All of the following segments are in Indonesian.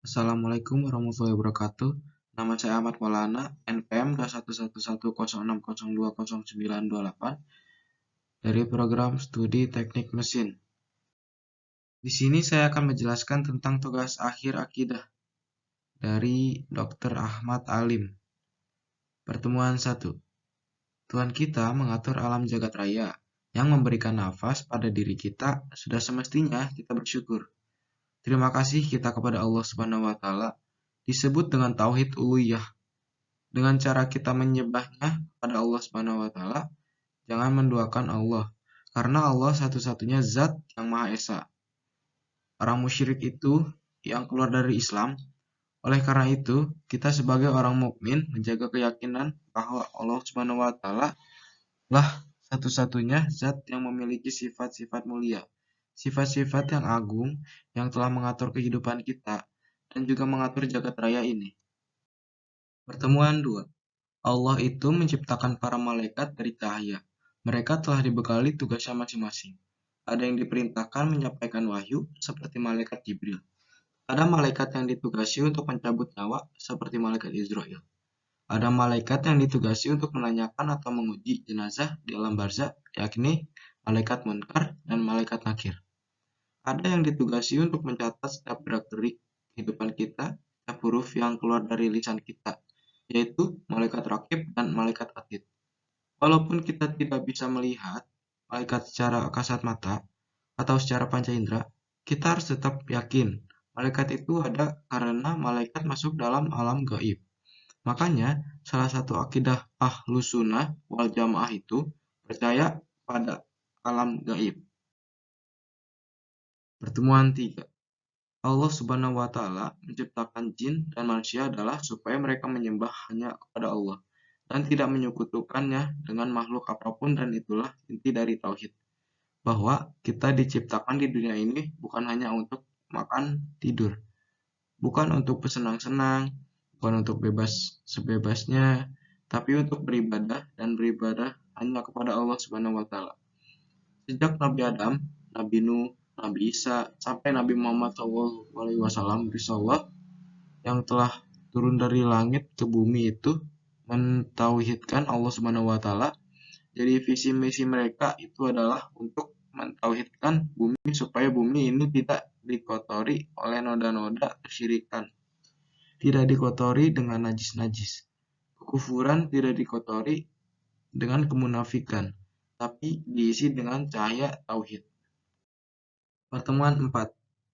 Assalamualaikum warahmatullahi wabarakatuh. Nama saya Ahmad Maulana, NPM 21110020928 dari program studi Teknik Mesin. Di sini saya akan menjelaskan tentang tugas akhir akidah dari Dr. Ahmad Alim. Pertemuan 1. Tuhan kita mengatur alam jagat raya yang memberikan nafas pada diri kita, sudah semestinya kita bersyukur. Terima kasih kita kepada Allah Subhanahu wa taala disebut dengan tauhid uluhiyah. Dengan cara kita menyembahnya kepada Allah Subhanahu wa taala, jangan menduakan Allah, karena Allah satu-satunya zat yang Maha Esa. Orang musyrik itu yang keluar dari Islam. Oleh karena itu, kita sebagai orang mukmin menjaga keyakinan bahwa Allah Subhanahu wa taala lah satu-satunya zat yang memiliki sifat-sifat mulia, sifat-sifat yang agung yang telah mengatur kehidupan kita dan juga mengatur jagat raya ini. Pertemuan 2. Allah itu menciptakan para malaikat dari cahaya. Mereka telah dibekali tugasnya masing-masing. Ada yang diperintahkan menyampaikan wahyu, seperti malaikat Jibril. Ada malaikat yang ditugasi untuk mencabut nyawa, seperti malaikat Israel. Ada malaikat yang ditugasi untuk menanyakan atau menguji jenazah di alam barzakh, yakni malaikat Munkar dan malaikat Nakir. Ada yang ditugasi untuk mencatat setiap gerak-gerik kehidupan kita, setiap huruf yang keluar dari lisan kita, yaitu malaikat Raqib dan malaikat Atid. Walaupun kita tidak bisa melihat malaikat secara kasat mata atau secara panca indera, kita harus tetap yakin malaikat itu ada karena malaikat masuk dalam alam gaib. Makanya, salah satu akidah Ahlus Sunnah wal Jamaah itu percaya pada alam gaib. Pertemuan 3. Allah Subhanahu wa taala menciptakan jin dan manusia adalah supaya mereka menyembah hanya kepada Allah dan tidak menyekutukannya dengan makhluk apapun, dan itulah inti dari tauhid. Bahwa kita diciptakan di dunia ini bukan hanya untuk makan, tidur, bukan untuk bersenang-senang, bukan untuk bebas sebebasnya, tapi untuk beribadah, dan beribadah hanya kepada Allah Subhanahu wa taala. Sejak Nabi Adam, Nabi Nuh, Nabi Isa, sampai Nabi Muhammad SAW, Risalah, yang telah turun dari langit ke bumi itu mentauhidkan Allah Subhanahu wa taala. Jadi visi misi mereka itu adalah untuk mentauhidkan bumi supaya bumi ini tidak dikotori oleh noda-noda kesyirikan. Tidak dikotori dengan najis-najis. Kekufuran tidak dikotori dengan kemunafikan, tapi diisi dengan cahaya tauhid. Pertemuan 4.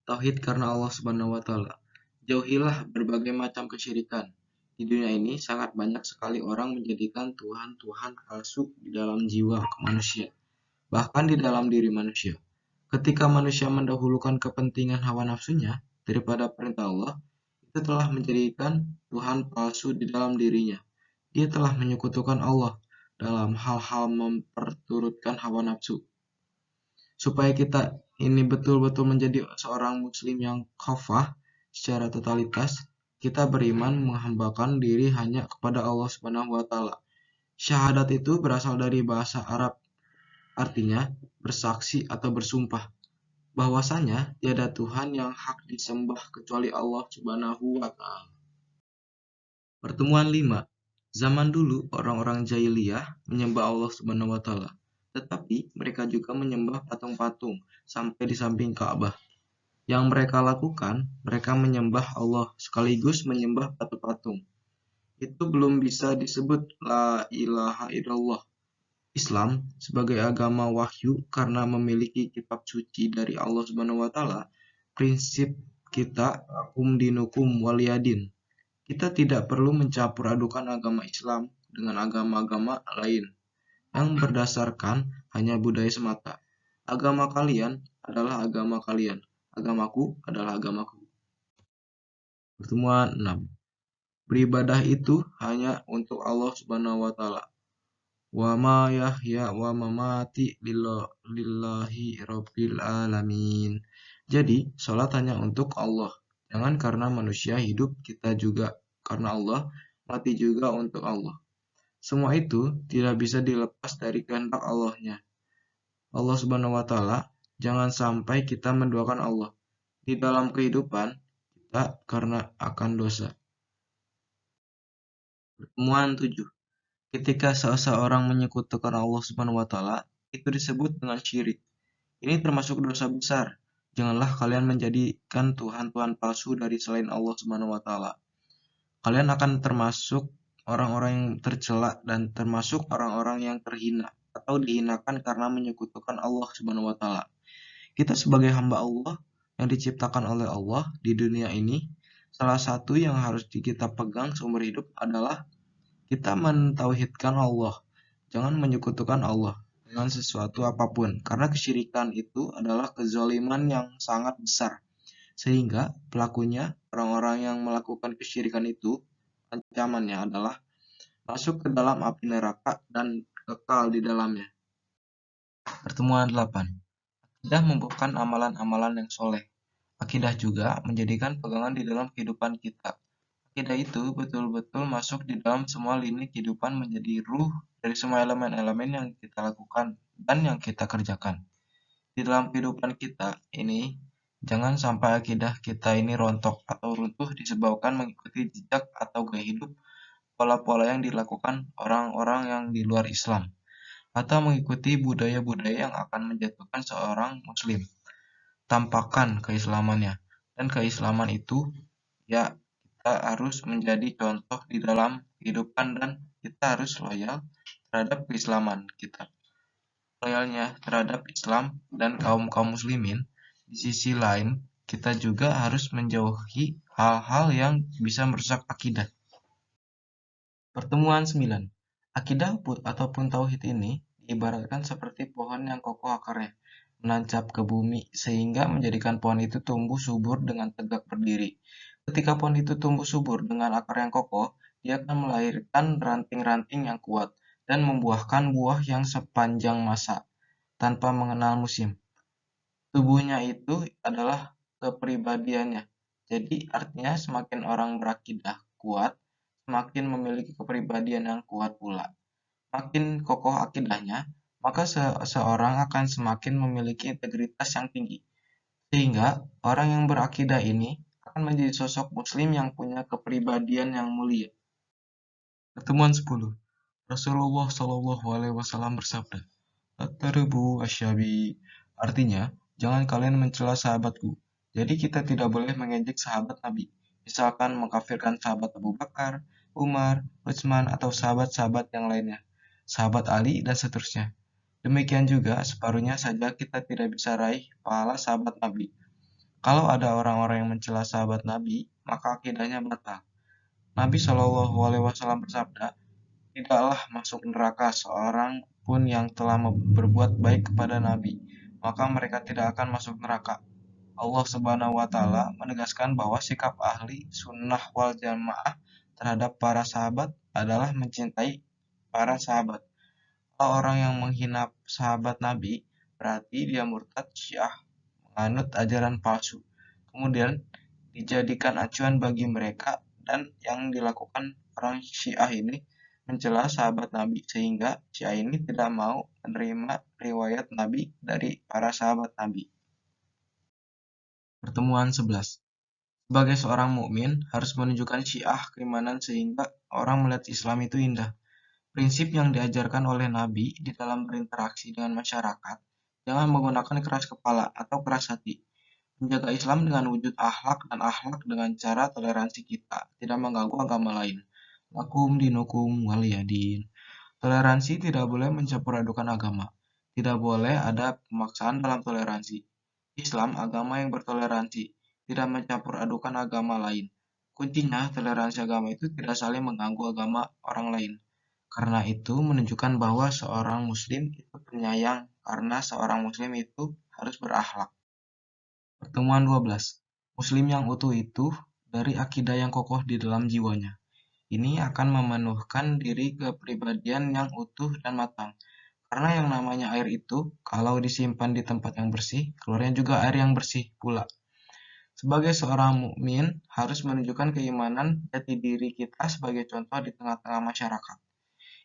Tauhid karena Allah Subhanahu wa taala. Jauhilah berbagai macam kesyirikan. Di dunia ini sangat banyak sekali orang menjadikan Tuhan-Tuhan palsu di dalam jiwa manusia, bahkan di dalam diri manusia. Ketika manusia mendahulukan kepentingan hawa nafsunya daripada perintah Allah, itu telah menjadikan Tuhan palsu di dalam dirinya. Dia telah menyekutukan Allah dalam hal-hal memperturutkan hawa nafsu. Supaya kita ini betul-betul menjadi seorang muslim yang kafah secara totalitas, kita beriman menghambakan diri hanya kepada Allah Subhanahu wa taala. Syahadat itu berasal dari bahasa Arab, artinya bersaksi atau bersumpah bahwasanya tiada Tuhan yang hak disembah kecuali Allah Subhanahu wa taala. Pertemuan 5. Zaman dulu orang-orang jahiliyah menyembah Allah Subhanahu wa taala, tetapi mereka juga menyembah patung-patung sampai di samping Ka'bah. Yang mereka lakukan, mereka menyembah Allah sekaligus menyembah patung-patung. Itu belum bisa disebut la ilaha illallah. Islam sebagai agama wahyu karena memiliki kitab suci dari Allah Subhanahu wa taala, prinsip kita lakum dinukum waliyadin. Kita tidak perlu mencampur adukan agama Islam dengan agama-agama lain yang berdasarkan hanya budaya semata. Agama kalian adalah agama kalian, agamaku adalah agamaku. Pertemuan 6. Beribadah itu hanya untuk Allah Subhanahu wa taala. Wa ma yahya wa mamati lillahi rabbil alamin. Jadi, salat hanya untuk Allah. Jangan karena manusia hidup, kita juga karena Allah, mati juga untuk Allah. Semua itu tidak bisa dilepas dari kehendak Allahnya. Allah Subhanahu wa taala, jangan sampai kita menduakan Allah. Di dalam kehidupan, kita karena akan dosa. Pertemuan 7. Ketika seseorang menyekutukan Allah Subhanahu wa taala, itu disebut dengan syirik. Ini termasuk dosa besar. Janganlah kalian menjadikan tuhan-tuhan palsu dari selain Allah Subhanahu wa taala. Kalian akan termasuk orang-orang yang tercela dan termasuk orang-orang yang terhina atau dihinakan karena menyekutukan Allah Subhanahu wa taala. Kita sebagai hamba Allah yang diciptakan oleh Allah di dunia ini, salah satu yang harus kita pegang seumur hidup adalah kita mentauhidkan Allah. Jangan menyekutukan Allah dengan sesuatu apapun, karena kesyirikan itu adalah kezaliman yang sangat besar. Sehingga pelakunya, orang-orang yang melakukan kesyirikan itu, ancamannya adalah masuk ke dalam api neraka dan kekal di dalamnya. Pertemuan 8. Akidah merupakan amalan-amalan yang soleh. Akidah juga menjadikan pegangan di dalam kehidupan kita. Akidah itu betul-betul masuk di dalam semua lini kehidupan, menjadi ruh dari semua elemen-elemen yang kita lakukan dan yang kita kerjakan. Di dalam kehidupan kita ini, jangan sampai akidah kita ini rontok atau runtuh disebabkan mengikuti jejak atau gaya hidup, pola-pola yang dilakukan orang-orang yang di luar Islam, atau mengikuti budaya-budaya yang akan menjatuhkan seorang muslim. Tampakkan keislamannya, dan keislaman itu ya kita harus menjadi contoh di dalam kehidupan dan kita harus loyal terhadap keislaman kita. Loyalnya terhadap Islam dan kaum-kaum muslimin, di sisi lain kita juga harus menjauhi hal-hal yang bisa merusak akidah. Pertemuan 9. Akidah ataupun tauhid ini diibaratkan seperti pohon yang kokoh akarnya, menancap ke bumi sehingga menjadikan pohon itu tumbuh subur dengan tegak berdiri. Ketika pohon itu tumbuh subur dengan akar yang kokoh, dia akan melahirkan ranting-ranting yang kuat dan membuahkan buah yang sepanjang masa, tanpa mengenal musim. Tubuhnya itu adalah kepribadiannya. Jadi artinya semakin orang berakidah kuat, semakin memiliki kepribadian yang kuat pula. Makin kokoh akidahnya, maka seseorang akan semakin memiliki integritas yang tinggi. Sehingga orang yang berakidah ini akan menjadi sosok muslim yang punya kepribadian yang mulia. Pertemuan 10. Rasulullah Shallallahu alaihi wasallam bersabda, "At-tarbu asyabi." Artinya, jangan kalian mencela sahabatku. Jadi kita tidak boleh mengejek sahabat Nabi. Misalkan mengkafirkan sahabat Abu Bakar, Umar, Utsman, atau sahabat-sahabat yang lainnya. Sahabat Ali, dan seterusnya. Demikian juga separuhnya saja kita tidak bisa raih pahala sahabat Nabi. Kalau ada orang-orang yang mencela sahabat Nabi, maka akidahnya batal. Nabi Shallallahu alaihi wasallam bersabda, "Tidaklah masuk neraka seorang pun yang telah berbuat baik kepada Nabi, maka mereka tidak akan masuk neraka." Allah Subhanahu wa taala menegaskan bahwa sikap ahli sunnah wal jamaah terhadap para sahabat adalah mencintai para sahabat. Kalau orang yang menghina sahabat Nabi, berarti dia murtad, Syiah, menganut ajaran palsu. Kemudian dijadikan acuan bagi mereka, dan yang dilakukan orang Syiah ini mencela sahabat Nabi, sehingga Syiah ini tidak mau menerima riwayat Nabi dari para sahabat Nabi. Pertemuan 11. Sebagai seorang mukmin harus menunjukkan syiah keimanan sehingga orang melihat Islam itu indah. Prinsip yang diajarkan oleh Nabi di dalam berinteraksi dengan masyarakat, jangan menggunakan keras kepala atau keras hati. Menjaga Islam dengan wujud akhlak dan akhlak dengan cara toleransi kita, tidak mengganggu agama lain. Lakum dinukum waliyadin. Toleransi tidak boleh mencampur adukan agama. Tidak boleh ada pemaksaan dalam toleransi. Islam agama yang bertoleransi, tidak mencampur adukan agama lain. Kuncinya, toleransi agama itu tidak saling mengganggu agama orang lain. Karena itu menunjukkan bahwa seorang muslim itu penyayang, karena seorang muslim itu harus berakhlak. Pertemuan 12. Muslim yang utuh itu dari akidah yang kokoh di dalam jiwanya. Ini akan memenuhkan diri kepribadian yang utuh dan matang. Karena yang namanya air itu, kalau disimpan di tempat yang bersih, keluarnya juga air yang bersih pula. Sebagai seorang mukmin harus menunjukkan keimanan jati diri kita sebagai contoh di tengah-tengah masyarakat.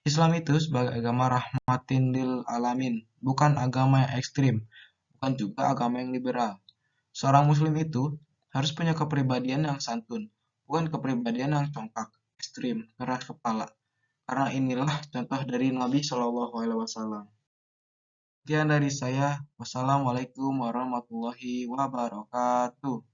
Islam itu sebagai agama rahmatin lil alamin, bukan agama yang ekstrim, bukan juga agama yang liberal. Seorang muslim itu harus punya kepribadian yang santun, bukan kepribadian yang congkak, ekstrim, keras kepala. Karena inilah contoh dari Nabi Shallallahu Alaihi Wasallam. Sekian dari saya. Wassalamualaikum warahmatullahi wabarakatuh.